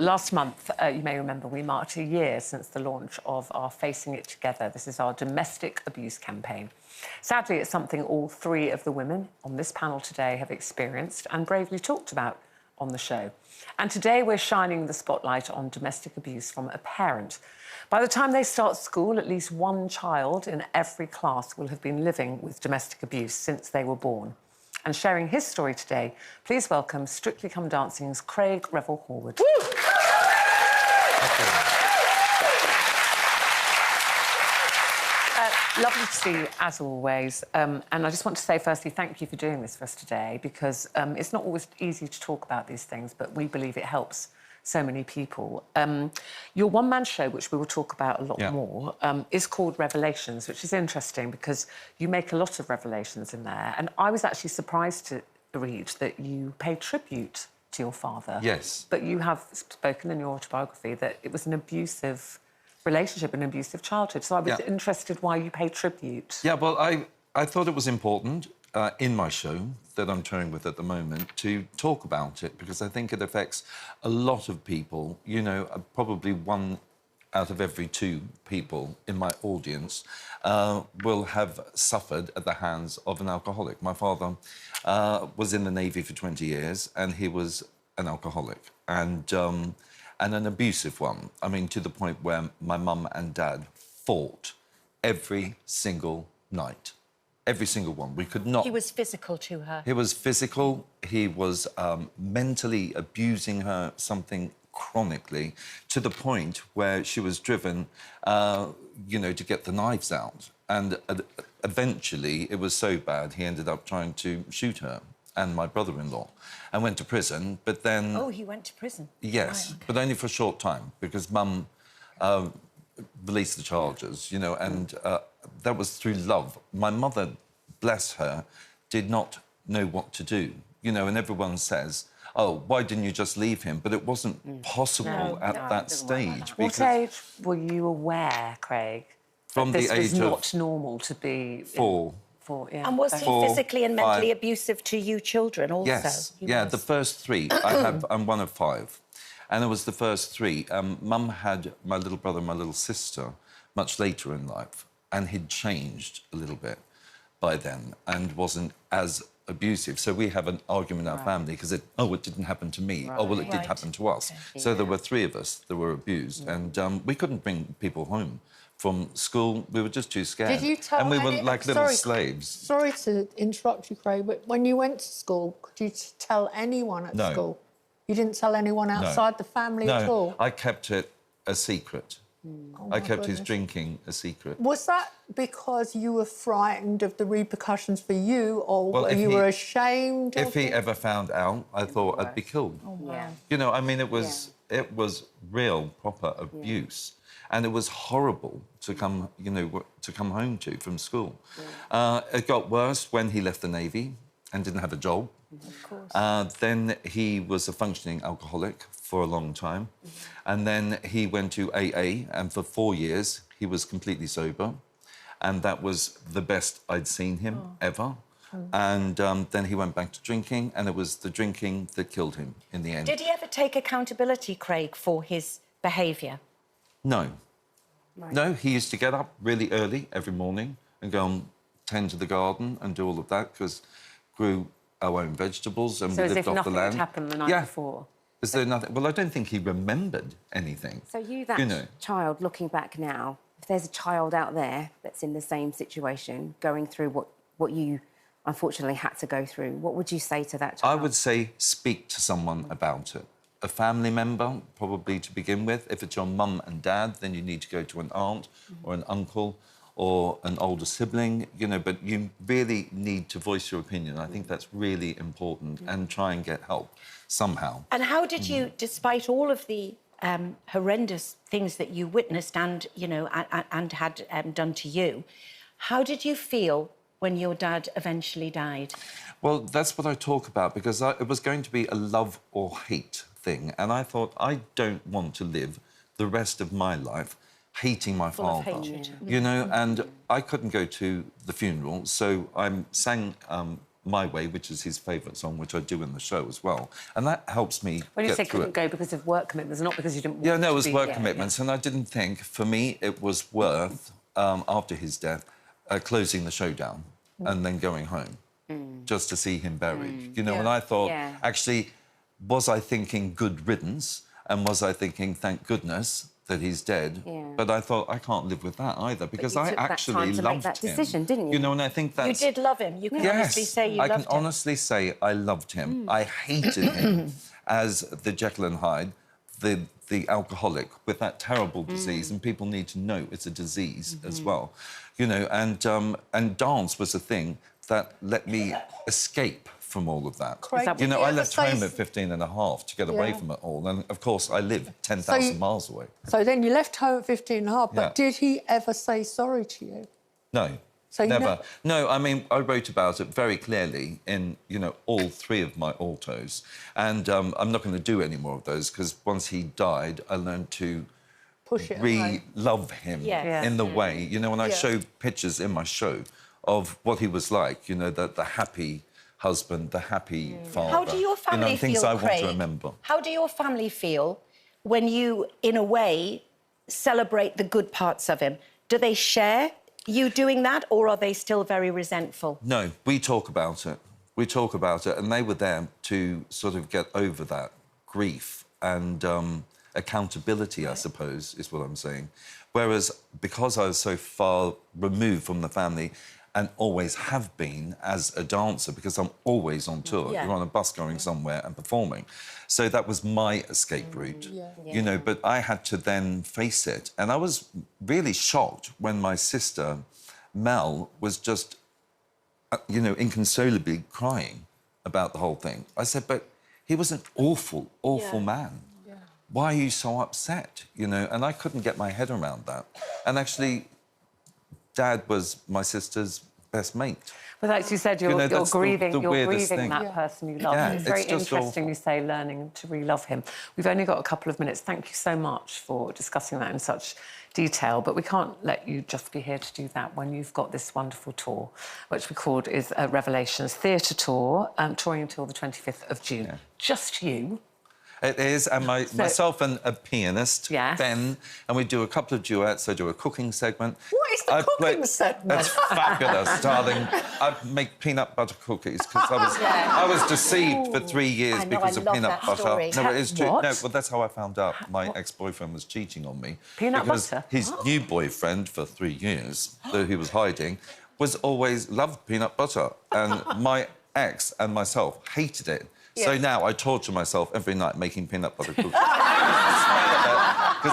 Last month, you may remember, we marked a year since the launch of our Facing It Together. This is our domestic abuse campaign. Sadly, it's something all three of the women on this panel today have experienced and bravely talked about on the show. And today we're shining the spotlight on domestic abuse from a parent. By the time they start school, at least one child in every class will have been living with domestic abuse since they were born. And sharing his story today, please welcome Strictly Come Dancing's Craig Revel Horwood. Lovely to see you, as always. And I just want to say, firstly, thank you for doing this for us today, because it's not always easy to talk about these things, but we believe it helps so many people. Your one-man show, which we will talk about a lot more, is called Revelations, which is interesting because you make a lot of revelations in there. And I was actually surprised to read that you paid tribute to your father. Yes. But you have spoken in your autobiography that it was an abusive relationship, an abusive childhood. So I was interested why you paid tribute. Yeah, well, I thought it was important in my show that I'm touring with at the moment to talk about it, because I think it affects a lot of people. You know, probably 1 out of every 2 people in my audience will have suffered at the hands of an alcoholic. My father was in the Navy for 20 years and he was an alcoholic and an abusive one. I mean, to the point where my mum and dad fought every single night. Every single one. We could not... He was physical to her. He was physical. He was mentally abusing her, something chronically, to the point where she was driven, you know, to get the knives out. And eventually, it was so bad, he ended up trying to shoot her and my brother-in-law, and went to prison, but then... Oh, he went to prison? Yes, right, okay. But only for a short time, because Mum released the charges, you know, and that was through love. My mother, bless her, did not know what to do, you know, and everyone says, oh, why didn't you just leave him? But it wasn't possible at that stage. What age were you aware, Craig, from that this the age was of not normal to be... 4. And was he physically and mentally abusive to you children also? Yes, yeah, the first 3. I'm one of 5. And it was the first 3. Mum had my little brother and my little sister much later in life, and he'd changed a little bit by then and wasn't as abusive. So we have an argument in our family because it didn't happen to me. Oh, well, it did happen to us. Okay. So there were 3 of us that were abused, and we couldn't bring people home from school. We were just too scared. Did you tell And we were like little slaves. Sorry to interrupt you, Craig, but when you went to school, could you tell anyone at school? You didn't tell anyone outside the family at all? No, I kept it a secret. Oh, I kept his drinking a secret. Was that because you were frightened of the repercussions for you, or were ashamed? If he ever found out, I thought I'd be killed. Oh, wow. You know, I mean, it was real, proper abuse. And it was horrible to come, you know, to come home to from school. It got worse when he left the Navy and didn't have a job. Of course. Then he was a functioning alcoholic for a long time. And then he went to AA, and for 4 years he was completely sober. And that was the best I'd seen him ever. And then he went back to drinking, and it was the drinking that killed him in the end. Did he ever take accountability, Craig, for his behaviour? No. Right. No, he used to get up really early every morning and go and tend to the garden and do all of that, because grew our own vegetables and we lived off the land. So as if nothing had happened the night before? Is there nothing? Well, I don't think he remembered anything. So child, looking back now, if there's a child out there that's in the same situation, going through what you unfortunately had to go through, what would you say to that child? I would say speak to someone about it. A family member, probably to begin with. If it's your mum and dad, then you need to go to an aunt or an uncle or an older sibling, you know, but you really need to voice your opinion. I think that's really important, and try and get help somehow. And how did you, despite all of the horrendous things that you witnessed and, you know, and had done to you, how did you feel when your dad eventually died? Well, that's what I talk about, because it was going to be a love or hate thing, and I thought, I don't want to live the rest of my life hating my father, you know, and I couldn't go to the funeral, so I sang My Way, which is his favourite song, which I do in the show as well. And that helps me When you get say through couldn't go because of work commitments, not because you didn't want Yeah, no, it was to be, work commitments. And I didn't think, for me, it was worth, after his death, closing the show down and then going home just to see him buried. You know, and I thought, actually, was I thinking good riddance? And was I thinking, thank goodness that he's dead? But I thought, I can't live with that either, because I actually loved him. Make that decision, didn't you? You know, and I think that's... You did love him. You can honestly say you loved him. I can honestly say I loved him. I hated him as the Jekyll and Hyde, the alcoholic with that terrible disease, and people need to know it's a disease as well. You know, and dance was a thing that let me escape from all of that. Craig, you know, I left home at 15 and a half to get away from it all, and of course I live 10,000 miles away. So then you left home at 15 and a half, but did he ever say sorry to you? No. So never. No, I mean, I wrote about it very clearly in, you know, all 3 of my altos. And I'm not going to do any more of those, because once he died, I learned to re-love him in the way. You know, when I show pictures in my show of what he was like, you know, the happy husband, the happy father. How do your family things feel, I Craig? want to remember. How do your family feel when you, in a way, celebrate the good parts of him? Do they share you doing that, or are they still very resentful? No, we talk about it. We talk about it, and they were there to sort of get over that grief and accountability, I suppose, is what I'm saying. Whereas, because I was so far removed from the family, and always have been as a dancer, because I'm always on tour. You're on a bus going somewhere and performing. So that was my escape route, you know, but I had to then face it. And I was really shocked when my sister, Mel, was just, you know, inconsolably crying about the whole thing. I said, but he was an awful, awful man. Why are you so upset, you know? And I couldn't get my head around that. And actually, Dad was my sister's best mate. Well, as you said, you're grieving, you're grieving that person you love. Yeah, It's very it's just interesting you say learning to re-love him. We've only got a couple of minutes. Thank you so much for discussing that in such detail, but we can't let you just be here to do that when you've got this wonderful tour, which we called Revelations Theatre Tour, touring until the 25th of June. Yeah. Just you. It is, and myself and a pianist, Ben, and we do a couple of duets. I do a cooking segment. What is the cooking segment? That's fabulous, darling. I make peanut butter cookies, because I was deceived for 3 years because of peanut butter. Story. No, it is true. What? No, well, that's how I found out my ex-boyfriend was cheating on me. Peanut because butter? His new boyfriend for 3 years, though he was hiding, was always loved peanut butter, and my ex and myself hated it. So now I torture myself every night making peanut butter cookies. Because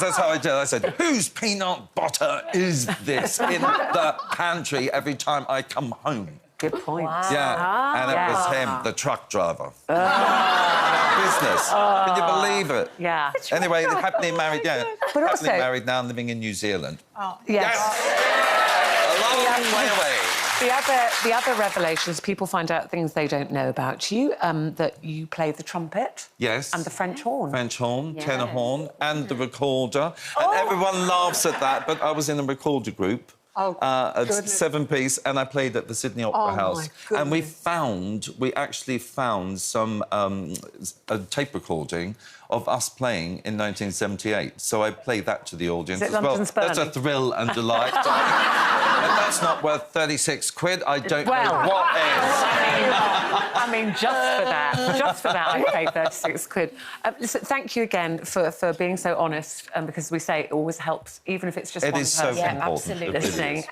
that's how I did. I said, whose peanut butter is this in the pantry every time I come home? Good point. Wow. Yeah, and it was him, the truck driver. Business. Can you believe it? Yeah. Anyway, happily married, But happily also, married now, living in New Zealand. yes. A long way away. The other revelations, people find out things they don't know about you, that you play the trumpet. Yes. And the French horn. French horn, tenor horn, and the recorder. And everyone laughs at that, but I was in a recorder group. A 7-piece, and I played at the Sydney Opera House. And we actually found some a tape recording of us playing in 1978. So I played that to the audience as well. That's a thrill and delight. And that's not worth 36 quid. I don't know what is. I mean, just for that, I paid 36 quid. Listen, thank you again for being so honest, because we say it always helps, even if it's just one person. It is so important. Absolutely. Listening.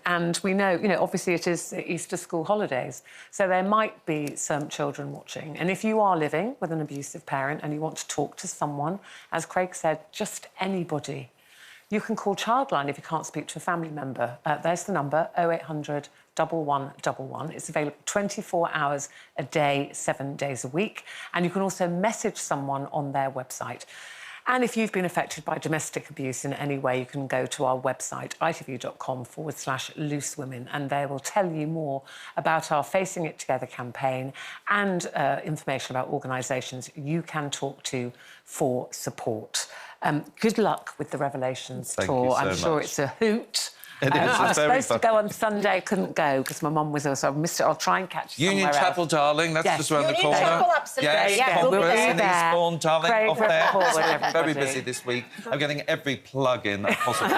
And we know, you know, obviously it is Easter school holidays, so there might be some children watching. And if you are living with an abusive parent and you want to talk to someone, as Craig said, just anybody, you can call Childline if you can't speak to a family member. There's the number, 0800 1111. It's available 24 hours a day, 7 days a week. And you can also message someone on their website. And if you've been affected by domestic abuse in any way, you can go to our website, itv.com/loosewomen, and they will tell you more about our Facing It Together campaign and information about organisations you can talk to for support. Good luck with the Revelations tour. I'm sure it's a hoot. It is. I was It's very supposed to go on Sunday, couldn't go because my mum was ill, so I missed it. I'll try and catch you Union somewhere Chapel, else. darling. That's Yes. just around the Union corner. Chapel, absolutely. Yes, Yeah, we'll be Congress in there. Eastbourne, darling. Craig Off Revel there. Horwood, Very everybody. busy this week. I'm getting every plug in possible.